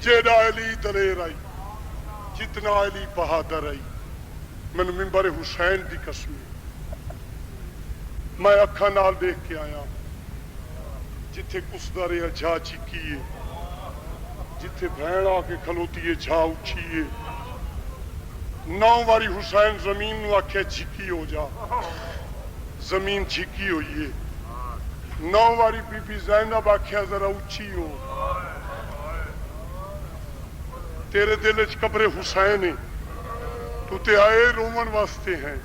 جیڑا علی دلیر آئی جتنا علی بہادر آئی میں منبر حسین دی قسم میں اکھاں نال دیکھ کے آیا جتھے کسدا رہا جھا چکیے جتھے بھین آ کے کھلوتی ہے جھا اچھیے 9 واری حسین زمین نو آکھے جھکی ہو جا زمین جھکی ہوئی ہے 9 واری بی بی زینب آکھے ذرا اچھی ہو تیرے دل وچ قبر حسین ہے تو تے آئے رومن واسطے ہیں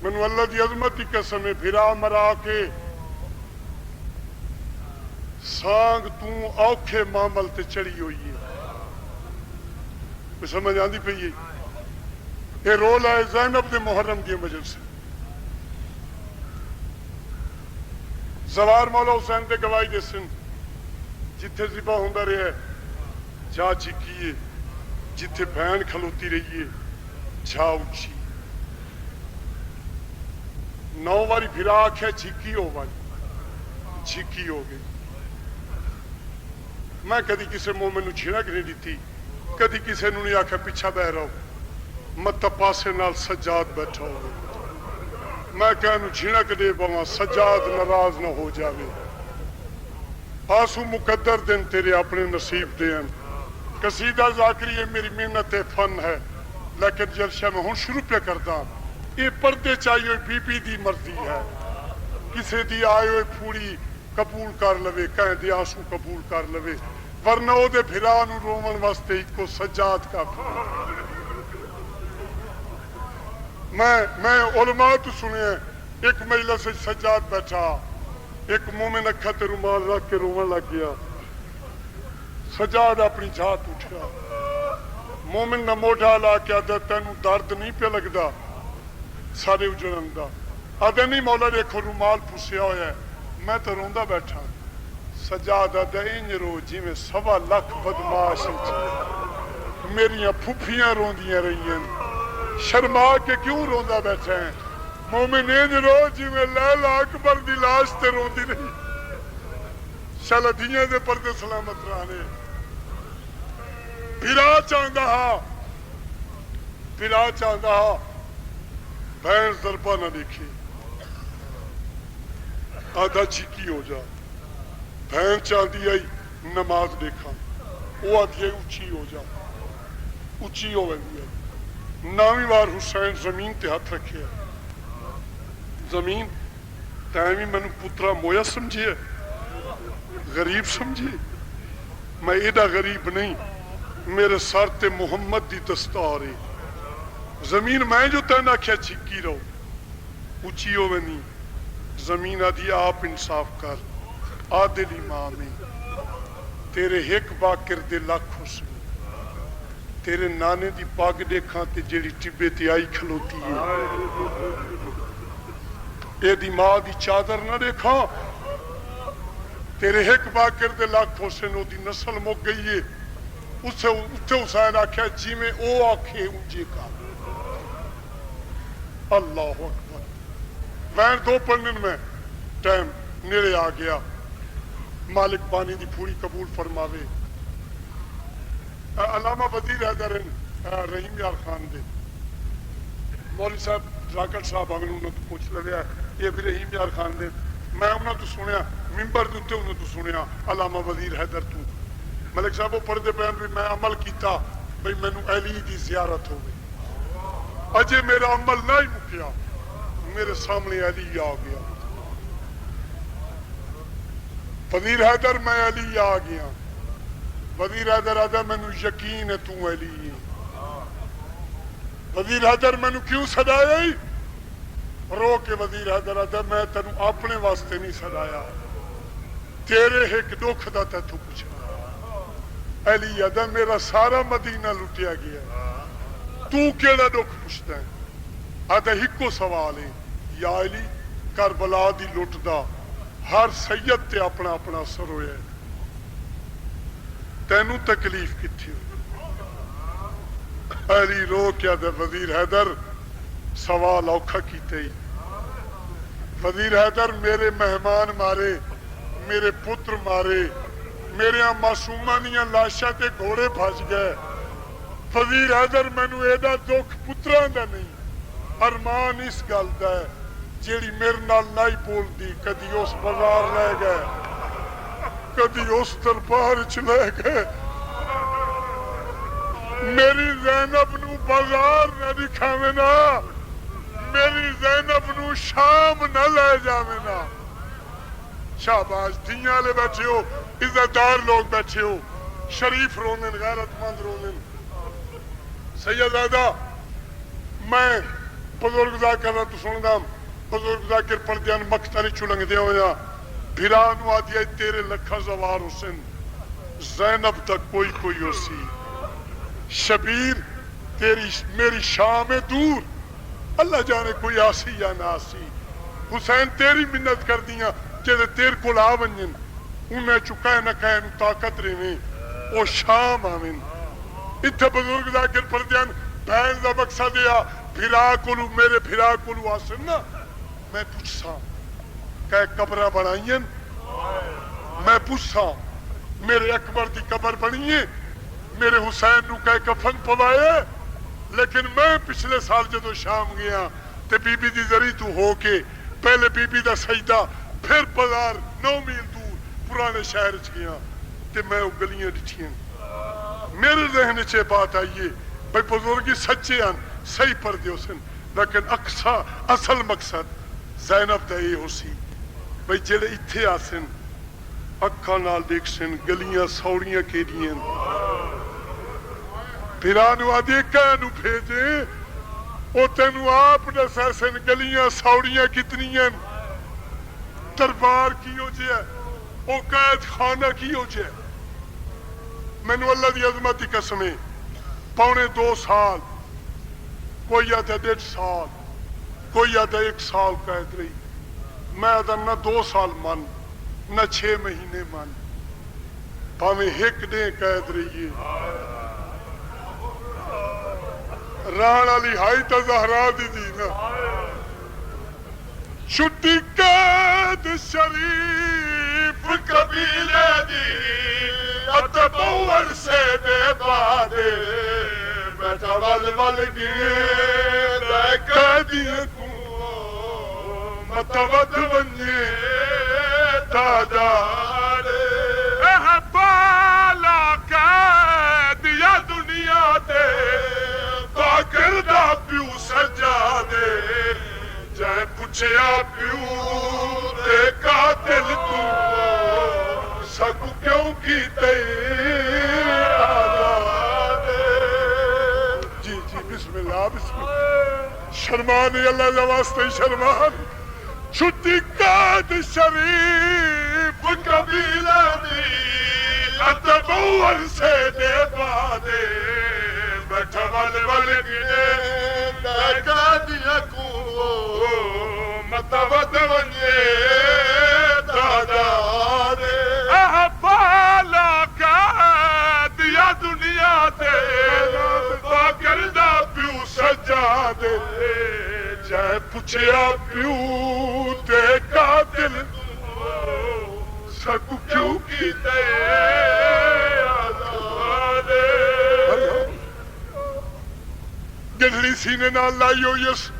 منو اللہ دی عظمت کی قسم ہے پھرا مرا کے سانگ تو اوکھے معامل تے چڑھی ہوئی ہے کوئی سمجھ آندی پئی ہے یہ رول ہے زینب دے محرم دی وجہ سے زوار مولا حسین دے گواہی دے سن جتھے ذبح ہوندا رہے جا چکیے جتھے بہن کھلوتی رہیے جھا اچھی 9 واری پھرا آکھے جھکی ہو بھائی جھکی ہو گئی میں کدی کسی مومن نو چھڑک نہیں دیتی کدی کسی نو نہیں آکھا پیچھا بہ رہو مت پاسے نال سجاد بیٹھا ہو میں کہنو چھڑک دے بواں سجاد ناراض نہ ہو جاوے آسو مقدر دن تیرے اپنے نصیب دے ہیں قصیدہ ذاکری یہ میری محنت فن ہے لیکن جلشہ میں ہوں شروع پہ کرتا یہ پردے چاہیے بی بی دی مرضی ہے کسی دی آئے ہوئے پھوڑی قبول کر لوے کہیں دی آنسو قبول کر لوے ورنہ او دے پھرانو رومن واسطے ایک کو سجاد کا میں علماء تو سنے ہیں ایک مجلس سے سجاد بیٹھا ایک مومن اکھا تے رومال رکھ کے رومن لگ گیا سجاد اپنی جھات اٹھا مومن نہ موڑا لا کے آدھا تینوں درد نہیں پہ لگدا سارے اجڑن دا آدھا نہیں مولا دیکھو رومال پھسیا ہویا ہے میں تو روندہ بیٹھا سجاد آدھا انج رو جی میں 1.25 لاکھ بدماش میریاں پھپھیاں روندیاں رہی ہیں شرما کے کیوں روندہ بیٹھے ہیں مومن انج رو جی میں لیلا اکبر دی لاش تے روندی رہی شلدیاں دے پردے سلامت رہنے پھرا چاندہ ہا بھین ضربہ نہ دیکھے آدھا چکی ہو جا بھین چاندی آئی نماز دیکھا وہ آدھی اچھی ہو جا اچھی ہو گئی 9ویں بار حسین زمین تے ہاتھ رکھے زمین تیمی میں پترا مویا سمجھے غریب سمجھے میں ایڈا غریب نہیں میرے سر تے محمد دی دستار ہے زمین میں جو تینا کیا چھکی رہو اچھی ہو نہیں زمین آدھی آپ انصاف کر عادل امام تیرے ایک باکر دے لاکھ حسن تیرے نانے دی پاگ دیکھاں تے جیڑی ٹبے تے آئی کھلوتی ہے اے دی ماں دی چادر نہ دیکھاں تیرے ایک باکر دے لاکھ حسن او دی نسل مک گئی ہے اسے حسین آکھیا جی میں او آکھے اونجے کا اللہ اکبر وین 2 پڑھن میں ٹائم نیڑے آ گیا مالک بانی دی پوری قبول فرماوے علامہ وزیر حیدر رحیم یار خان دے مولوی صاحب راکٹ صاحب آگے انہوں تو پوچھ لگیا یہ بھی رحیم یار خان دے میں انہوں تو سنیا ممبر دوتے انہوں تو سنیا علامہ وزیر حیدر تو ملک صاحب وہ پردے پہن بھی میں عمل کیتا بھئی میں نو علی دی زیارت ہو گئی اجے میرا عمل نہ ہی مکیا میرے سامنے علی آ گیا وزیر حیدر میں علی آ گیا وزیر حیدر آدھا میں نو یقین ہے تو علی ہے وزیر حیدر میں نو کیوں صدایا ہی رو کے وزیر حیدر آدھا میں تنو اپنے واسطے نہیں صدایا تیرے ایک دکھ دا تے تو پوچھا علی آدھا میرا سارا مدینہ لٹیا گیا تو کیڑا دکھ پوچھتا ہے آدھا ہکو سوال ہے یا علی کربلا دی لٹ دا ہر سید تے اپنا اپنا سر ہویا ہے تینوں تکلیف کتھی ہو علی رو کیا دے وزیر حیدر سوال اوکھا کیتے ہی وزیر حیدر میرے مہمان مارے میرے پتر مارے میرے معصوماں دیاں لاشاں تے گھوڑے پھس گئے وزیر اعظم مینوں ایڈا دکھ پتراں دا نہیں ارمان اس گل دا ہے جیڑی میرے نال نہیں بولدی کدی اس بازار لے گئے کدی اس دربار چ لے گئے میری زینب نو بازار نہ دکھاوے نا میری زینب نو شام نہ لے جاوے نا شاباش دنیا والے بیٹھے ہو عزت دار لوگ بیٹھے ہو شریف رونن غیرت مند رونن سیدادہ میں بزرگ ذاکر تو سندا بزرگ ذاکر پردیاں مقتل چلنگ دے ہویا بھرانو آدیا تیرے لکھا زوار حسن زینب تک کوئی کوئی ہو سی شبیر تیری میری شام دور اللہ جانے کوئی آسی یا نہ آسی حسین تیری منت کر دیاں کہ تیر کو لا ونجن انہیں چکائے نہ کہے نو طاقت رہنے او شام آمین اتھے بزرگ ذاکر پردیان بہن دا مقصد دیا بھرا کلو میرے بھرا کلو آسن نا میں پوچھسا کہ قبرہ بنائیں میں پوچھسا میرے اکبر دی قبر بنائیں میرے حسین نو کہ کفن پوائے لیکن میں پچھلے سال جدو شام گیا تے بی بی دی ذریع تو ہو کے پہلے بی بی دا سجدہ پھر بازار 9 میل دور پرانے شہر چ گیا تے میں وہ گلیاں ڈٹھیاں میرے ذہن چے بات آئیے بھئی بزرگی سچے ہیں صحیح پر دیو سن لیکن اصل مقصد زینب دا یہ ہو سی بھئی جلے اتھے آسن اکھا نال دیکھ سن گلیاں سوڑیاں کے دیئے بھیرانو آدھے کہنو بھیجے او تینو آپ نسا سن گلیاں سوڑیاں کتنی ہیں دربار کی ہو جائے او قید خانہ کی ہو جائے میں نو اللہ دی عظمت کی قسمیں 2.25 سال کوئی آتا 1.5 سال کوئی آتا 1 سال قید رہی میں آتا نہ 2 سال من نہ 6 مہینے من پاویں 1 دن قید رہی ہے ران علی ہائی تا زہرا دی نا چھٹی قید شریف قبیلے دی اتبور سے دے بادے بیٹھا ول گئے قیدیاں کو متود ونجے دادارے اے بالا قید یا دنیا دے باکر دا پیو سجا دے جائے پوچھیا پیو دے قاتل تو سکو کیوں کی تے جی جی بسم اللہ شرمان اللہ جواستے شرمان چھٹی قید شریف قبیلہ دی اتبور سے دے بادے بیٹھا والے گئے لگا دیا کو متود ونجے دادا دے بالا قید یا دنیا دے باکر دا پیو سجا دے جائے پوچھیا پیو دے قاتل سکو کیوں کی تے آزادے گڑھڑی سینے نال لائی ہو یس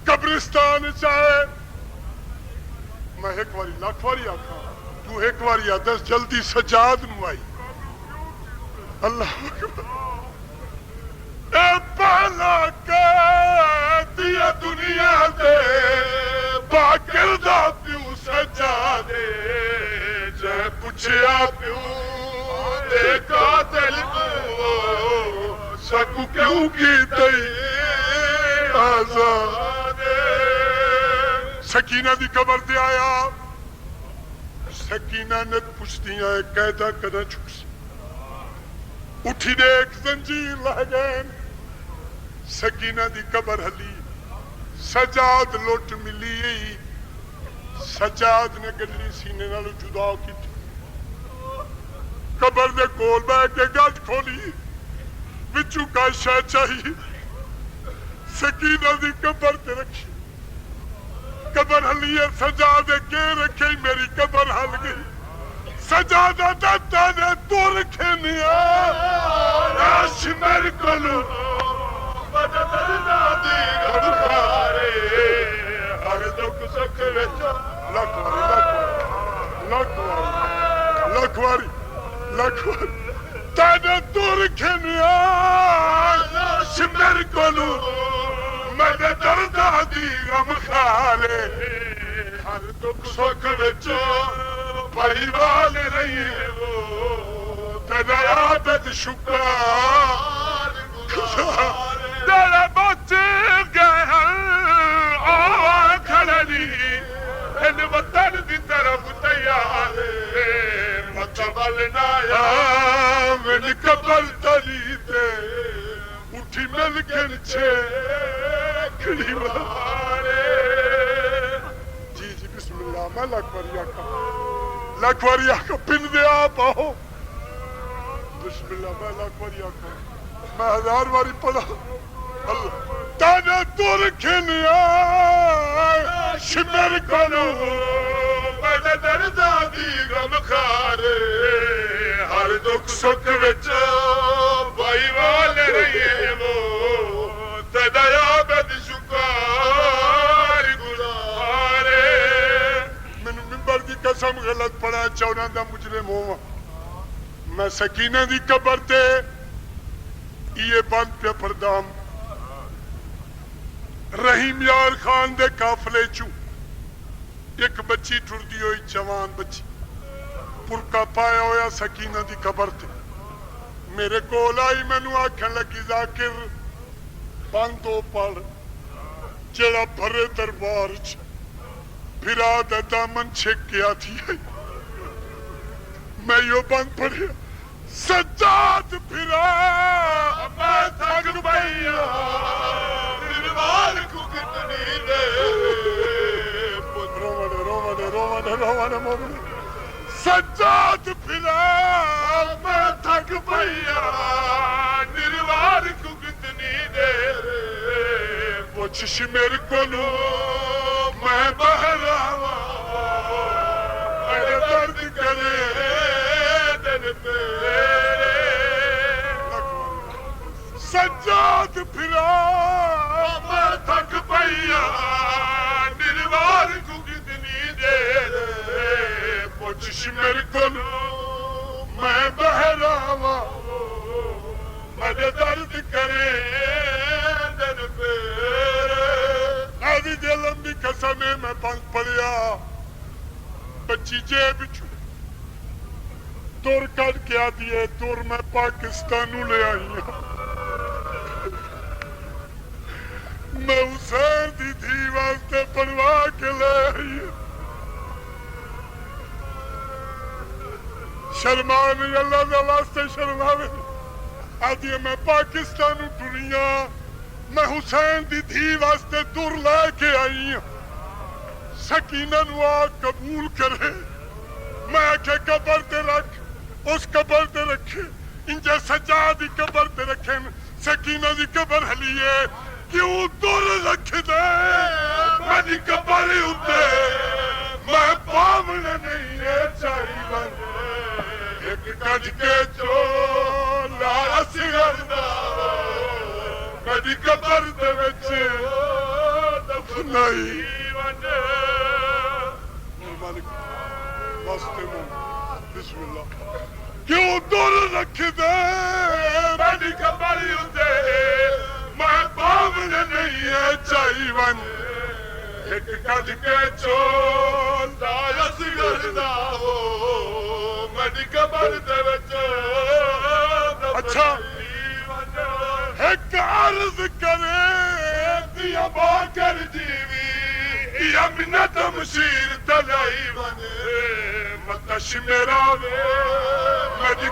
قبرستان چاہے میں 1 واری لاکھ واری آکھا تو 1 واری آدھس جلدی سجاد نو آئی اللہ اکبر اے بالا قید یا دنیا دے باکر دا پیو سجا دے جے پوچھیا پیو دے قاتل کو سکو کیوں کی تے آزادے سکینہ دی قبر دے آیا سکینہ نے پوچھتیاں قیدہ کدہ چھکس اٹھی دے ایک زنجیر لہگین سکینہ دی قبر ہلی سجاد لوٹ ملی سجاد نے گلی سینے نالو جدا کی تھی قبر دے کول بیٹھ کے گج کھولی وچو کا شاہ چاہیے سکینہ دی قبر تے رکھی قبر ہلی ہے سجاد کے رکھے میری قبر ہل گئی سجادہ دتا نے تور کھنیا ناش میرے کولو مدد دی گھارے ہر دکھ سکھ وچ لکھ واری تانے تور کھنیا ناش میرے کولو مدد دی غم خارے ہر دکھ سکھ وچ بھائی وال رہی وہ تیرا عابد شکار تیرا بچ گئے آوان کھڑی ان وطن دی طرف تیار مت بلنا یا من قبل تلی تے اٹھی مل کے چھے کھڑی مارے جی بسم اللہ میں لاکھ کا پن دے آپ آؤ بسم اللہ میں لاکھ میں 1000 باری پڑھا اللہ تانے تور کھنیا شمر کولو میں درد دی غم خارے ہر دکھ سکھ وچ بھائی وال رہیے وہ تیرا عابد شکار گزارے مینوں ممبر دی قسم غلط پڑھا چونا دا مجرم ہوا میں سکینہ دی قبر تے یہ بند پہ پردام رحیم یار خان دے قافلے چوں ایک بچی ٹر دی ہوئی جوان بچی پرکا پایا ہویا سکینہ دی قبر تے میرے کول آئی مینوں آکھن لگی ذاکر بند ہو پڑھ جڑا بھرے دربار چ پھرا دا دامن چھک کے آتی ہے میں یوں بند پڑھیا سجاد پھرا میں تھک بھیا دربار کو کتنی دے رونے مومن سجاد پھرا میں تھک بھیا دربار کو کتنی دیر پوچھش میرے کولو میں باہر آوا میرے درد کرے دن تیرے سجاد پھرا میں تھک پیا دربار کو کتنی دیر پوچھش میرے کولو میں باہر آوا میرے درد کرے دن تیرے آدھی دے لمبی قسم میں بند پڑیا بچی جیب چھو دور کر کے آدھی ہے دور میں پاکستانوں لے آئی ہوں میں حسین دی تھی واسطے پڑھوا کے لے آئی ہوں شرمان اللہ دے واسطے شرماوے آدھی ہے میں پاکستانوں ٹریا میں حسین دی تھی واسطے دور لے کے آئی ہوں سکینہ نوا قبول کرے میں آکھے قبر تے رکھ اس قبر تے رکھے انجے سجاد دی قبر تے رکھے سکینہ دی قبر ہلیے کیوں دور رکھ دے میں دی قبر ہوتے میں پاونے نہیں ہے چاہی بند ایک کج کے چولا سگر دا میں دی قبر دے وچے دفنائی بسم اللہ کیوں دور رکھ دے میری قبر ہوتے میں پاونے نہیں ہے چاہی ون ایک کج کے چول دایا سگردا ہو میری قبر دے وچ اچھا ایک عرض کرے دیا با کر جیوی یا منت مشیر تلائی بنے متش میرا وے میری